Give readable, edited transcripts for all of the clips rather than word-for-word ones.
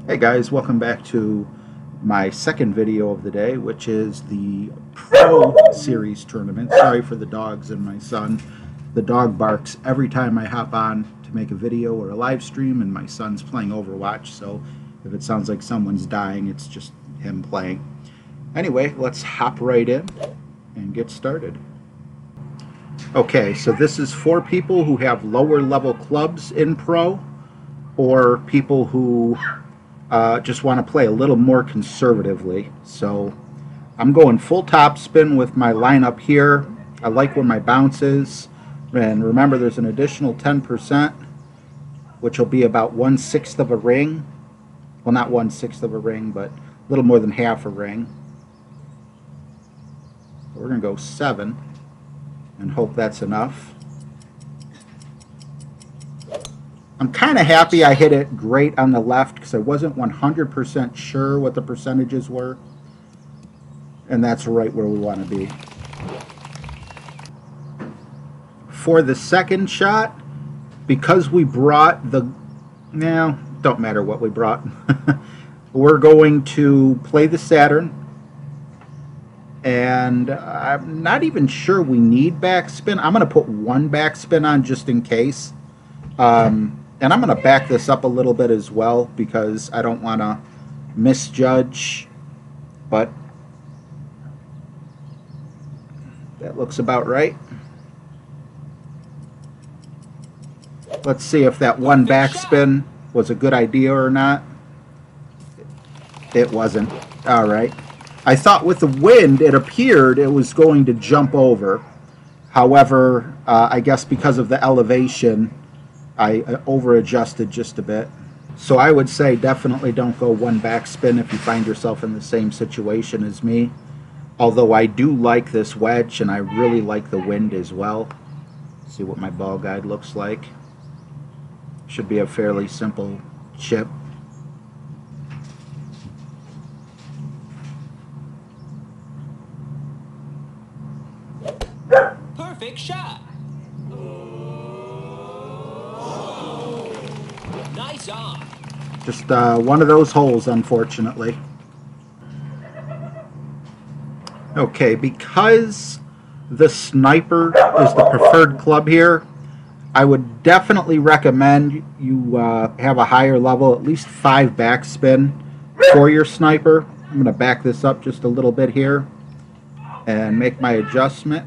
Hey guys, welcome back to my second video of the day, which is the Pro Series tournament. Sorry for the dogs and my son. The dog barks every time I hop on to make a video or a live stream, and my son's playing Overwatch, so if it sounds like someone's dying, it's just him playing. Anyway, let's hop right in and get started. Okay, so this is for people who have lower level clubs in Pro, or people who just want to play a little more conservatively. So I'm going full top spin with my lineup here. I like where my bounce is, and remember there's an additional 10%, which will be about 1/6 of a ring. Well, not 1/6 of a ring, but a little more than half a ring. So we're going to go 7 and hope that's enough. I'm kind of happy I hit it great on the left because I wasn't 100% sure what the percentages were. And that's right where we want to be. For the second shot, because we brought the... No, don't matter what we brought. We're going to play the Saturn. And I'm not even sure we need backspin. I'm going to put one backspin on just in case. And I'm going to back this up a little bit as well because I don't want to misjudge, but that looks about right. Let's see if that one backspin was a good idea or not. It wasn't. All right. I thought with the wind, it appeared it was going to jump over. However, I guess because of the elevation, I over-adjusted just a bit. So I would say definitely don't go one backspin if you find yourself in the same situation as me. Although I do like this wedge and I really like the wind as well. See what my ball guide looks like. Should be a fairly simple chip. Perfect shot. Nice on. Just one of those holes, unfortunately. Okay, because the sniper is the preferred club here, I would definitely recommend you have a higher level, at least 5 backspin for your sniper. I'm going to back this up just a little bit here and make my adjustment.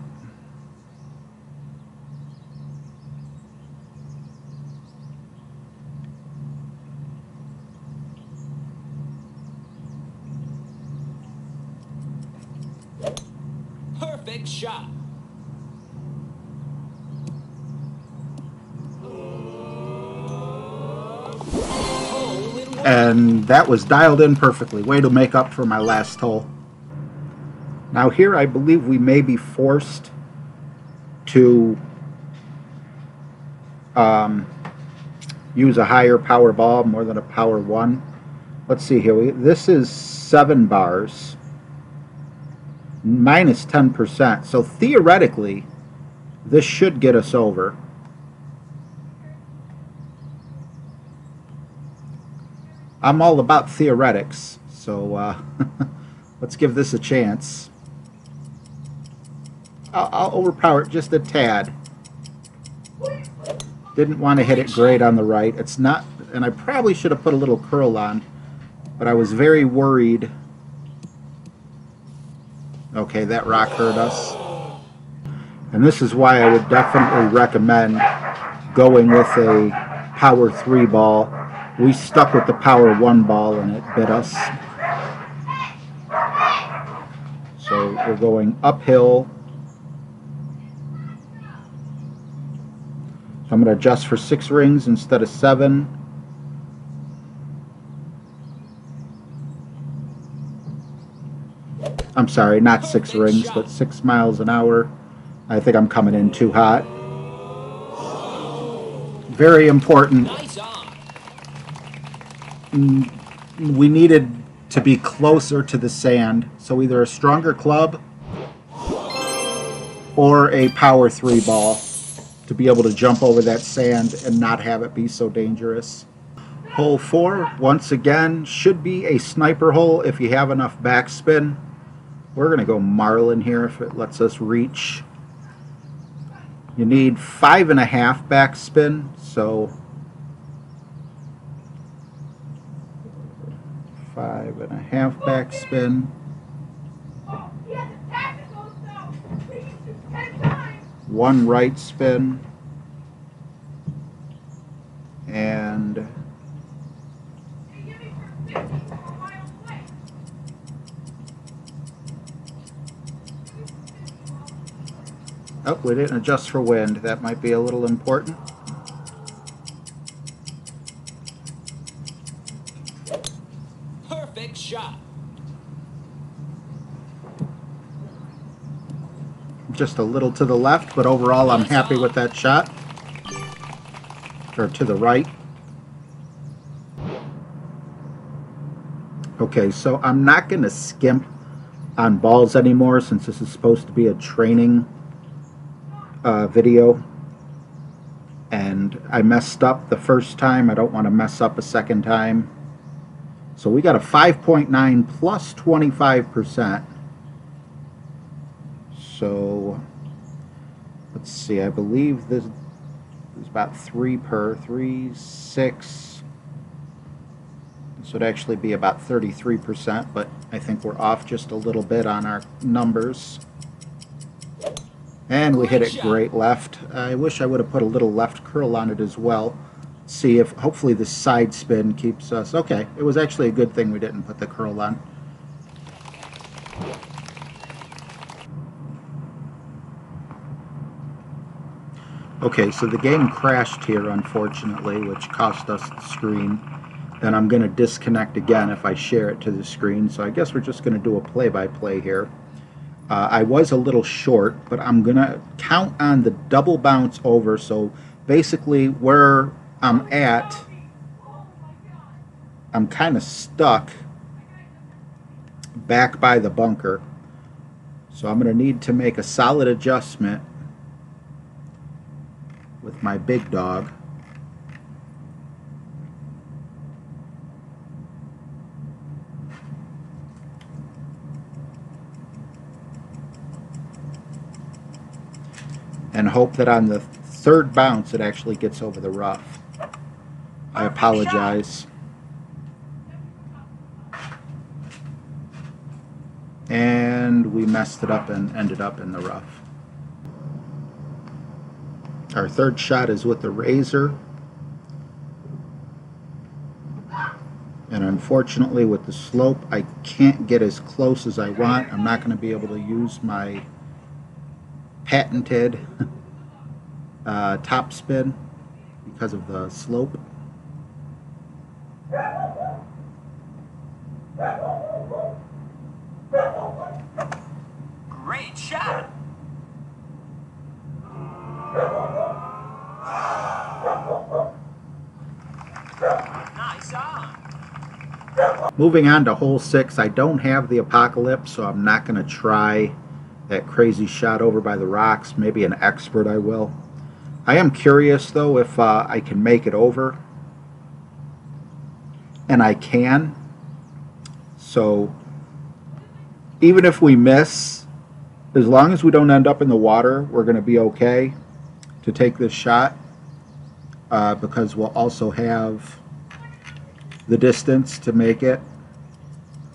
Perfect shot. And that was dialed in perfectly. Way to make up for my last hole. Now here I believe we may be forced to use a higher power ball, more than a power 1. Let's see here. This is 7 bars. Minus 10%. So theoretically, this should get us over. I'm all about theoretics, so let's give this a chance. I'll overpower it just a tad. Didn't want to hit it great on the right. It's not, and I probably should have put a little curl on, but I was very worried. Okay, that rock hurt us. And this is why I would definitely recommend going with a power 3 ball. We stuck with the power 1 ball and it bit us. So we're going uphill. So I'm going to adjust for 6 rings instead of 7. I'm sorry, not 6 rings, but 6 miles an hour. I think I'm coming in too hot. Very important. We needed to be closer to the sand, so either a stronger club or a power 3 ball to be able to jump over that sand and not have it be so dangerous. Hole 4, once again, should be a sniper hole if you have enough backspin. We're going to go marlin here if it lets us reach. You need 5.5 backspin, so 5.5 backspin. One right spin. And oh, we didn't adjust for wind. That might be a little important. Perfect shot. Just a little to the left, but overall I'm happy with that shot. Or to the right. Okay, so I'm not going to skimp on balls anymore since this is supposed to be a training video. And I messed up the first time. I don't want to mess up a second time. So we got a 5.9 plus 25%. So let's see, I believe this is about 3 per 3, 6. This would actually be about 33%, but I think we're off just a little bit on our numbers. And we hit it great left. I wish I would have put a little left curl on it as well. See if hopefully the side spin keeps us. Okay, it was actually a good thing we didn't put the curl on. Okay, so the game crashed here, unfortunately, which cost us the screen. And I'm going to disconnect again if I share it to the screen. So I guess we're just going to do a play-by-play here. I was a little short, but I'm going to count on the double bounce over. So basically where I'm at, I'm kind of stuck back by the bunker. So I'm going to need to make a solid adjustment with my big dog. And hope that on the third bounce it actually gets over the rough. I apologize. And we messed it up and ended up in the rough. Our third shot is with the razor. And unfortunately with the slope I can't get as close as I want. I'm not going to be able to use my patented top spin because of the slope. Great shot. Nice on. Moving on to hole 6, I don't have the apocalypse, so I'm not going to try that crazy shot over by the rocks. Maybe an expert I will. I am curious though if I can make it over. And I can. So even if we miss, as long as we don't end up in the water, we're going to be okay to take this shot. Because we'll also have the distance to make it.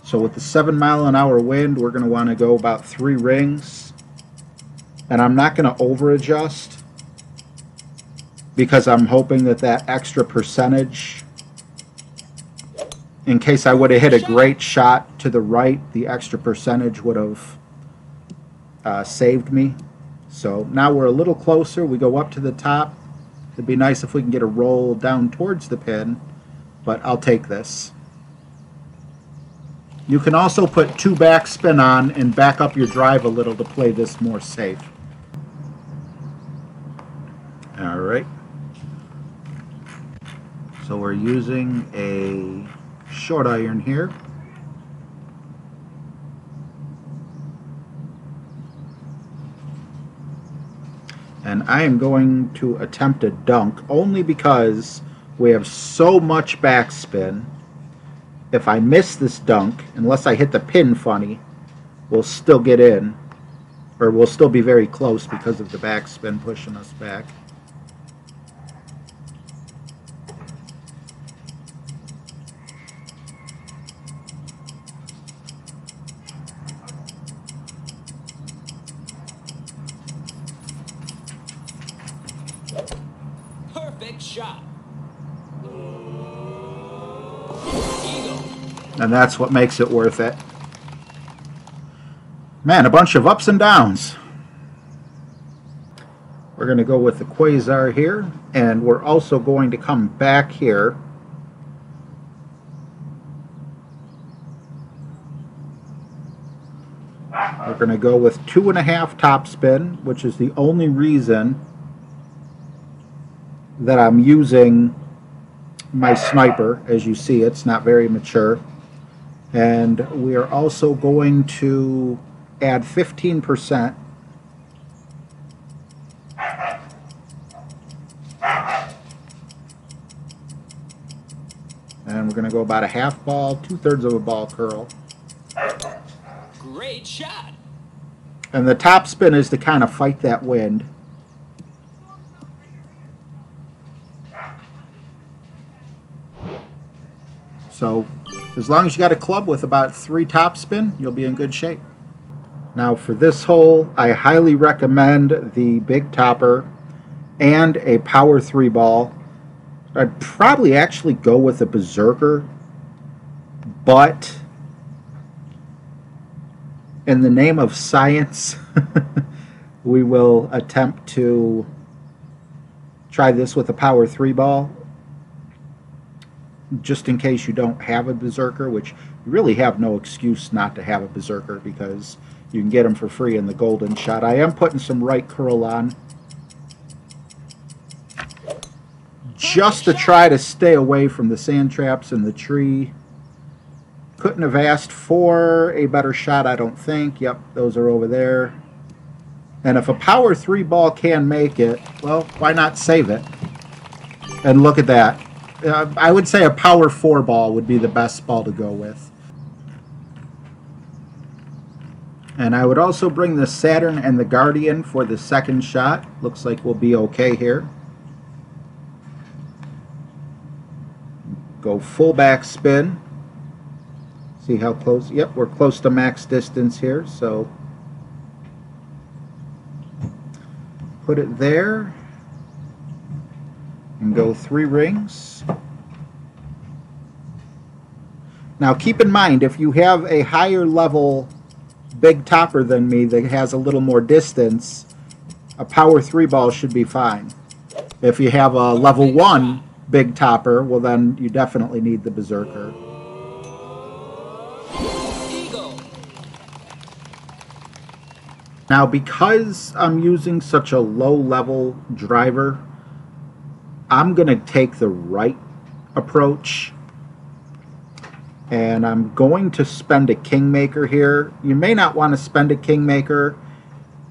So with the 7-mile-an-hour wind, we're going to want to go about 3 rings. And I'm not going to over adjust because I'm hoping that that extra percentage, in case I would have hit a great shot to the right, the extra percentage would have saved me. So now we're a little closer. We go up to the top. It'd be nice if we can get a roll down towards the pin, but I'll take this. You can also put 2 backspin on and back up your drive a little to play this more safe. Alright. So we're using a short iron here. And I am going to attempt a dunk only because We have so much backspin. If I miss this dunk, unless I hit the pin funny, we'll still get in. Or we'll still be very close because of the backspin pushing us back. Perfect shot. And that's what makes it worth it. Man, a bunch of ups and downs. We're going to go with the Quasar here, and we're also going to come back here. We're going to go with 2.5 topspin, which is the only reason that I'm using my sniper. As you see, it's not very mature. And we are also going to add 15%. And we're going to go about a half ball, 2/3 of a ball curl. Great shot. And the top spin is to kind of fight that wind. So as long as you got a club with about 3 topspin, you'll be in good shape. Now for this hole, I highly recommend the big topper and a power 3 ball. I'd probably actually go with a berserker, but in the name of science, we will attempt to try this with a power 3 ball, just in case you don't have a berserker, which you really have no excuse not to have a berserker because you can get them for free in the golden shot. I am putting some right curl on just to try to stay away from the sand traps in the tree. Couldn't have asked for a better shot, I don't think. Yep, those are over there. And if a power 3 ball can make it, well, why not save it? And look at that. I would say a power 4 ball would be the best ball to go with. And I would also bring the Saturn and the Guardian for the second shot. Looks like we'll be okay here. Go full back spin. See how close? Yep, we're close to max distance here, so put it there and go 3 rings. Now keep in mind, if you have a higher level big topper than me that has a little more distance, a power 3 ball should be fine. If you have a level 1 big topper, well then you definitely need the berserker. Now because I'm using such a low level driver, I'm going to take the right approach, and I'm going to spend a Kingmaker here. You may not want to spend a Kingmaker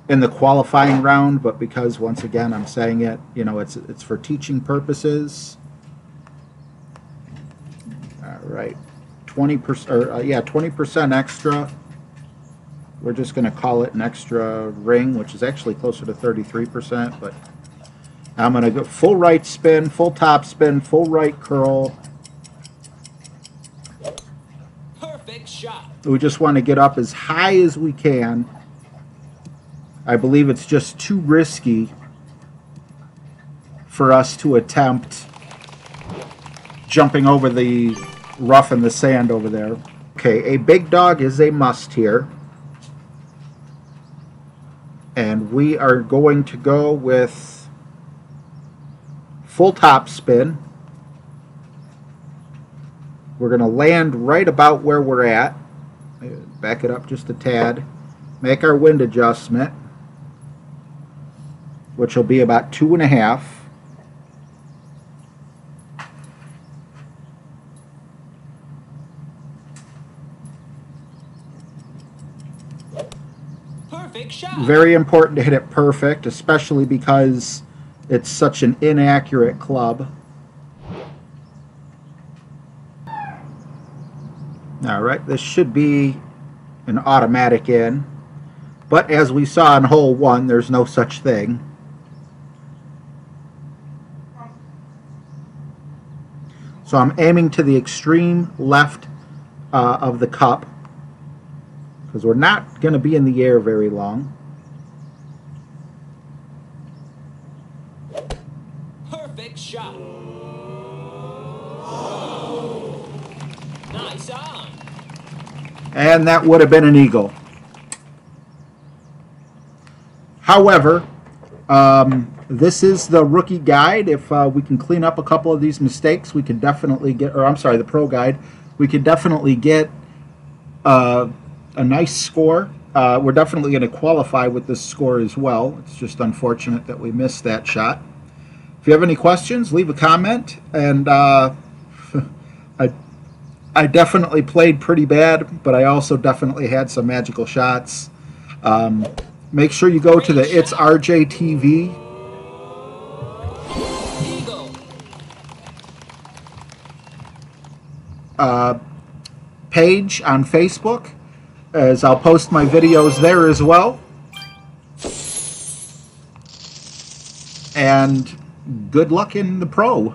in the qualifying round, but because once again I'm saying it, you know, it's for teaching purposes. All right, 20%, or yeah, 20% extra. We're just going to call it an extra ring, which is actually closer to 33%, but I'm going to go full right spin, full top spin, full right curl. Perfect shot. We just want to get up as high as we can. I believe it's just too risky for us to attempt jumping over the rough and the sand over there. Okay, a big dog is a must here. And we are going to go with full top spin. We're going to land right about where we're at. Back it up just a tad. Make our wind adjustment, which will be about 2.5. Perfect shot. Very important to hit it perfect, especially because it's such an inaccurate club. All right, this should be an automatic in, but as we saw in hole 1, there's no such thing. So I'm aiming to the extreme left of the cup, because we're not going to be in the air very long. Perfect shot. Nice on. And that would have been an eagle. However, this is the rookie guide. If we can clean up a couple of these mistakes, we can definitely get, or I'm sorry, the pro guide, we can definitely get a nice score. We're definitely going to qualify with this score as well. It's just unfortunate that we missed that shot. If you have any questions, leave a comment. And I definitely played pretty bad, but I also definitely had some magical shots. Make sure you go to the It's RJ TV page on Facebook, as I'll post my videos there as well. And good luck in the pro.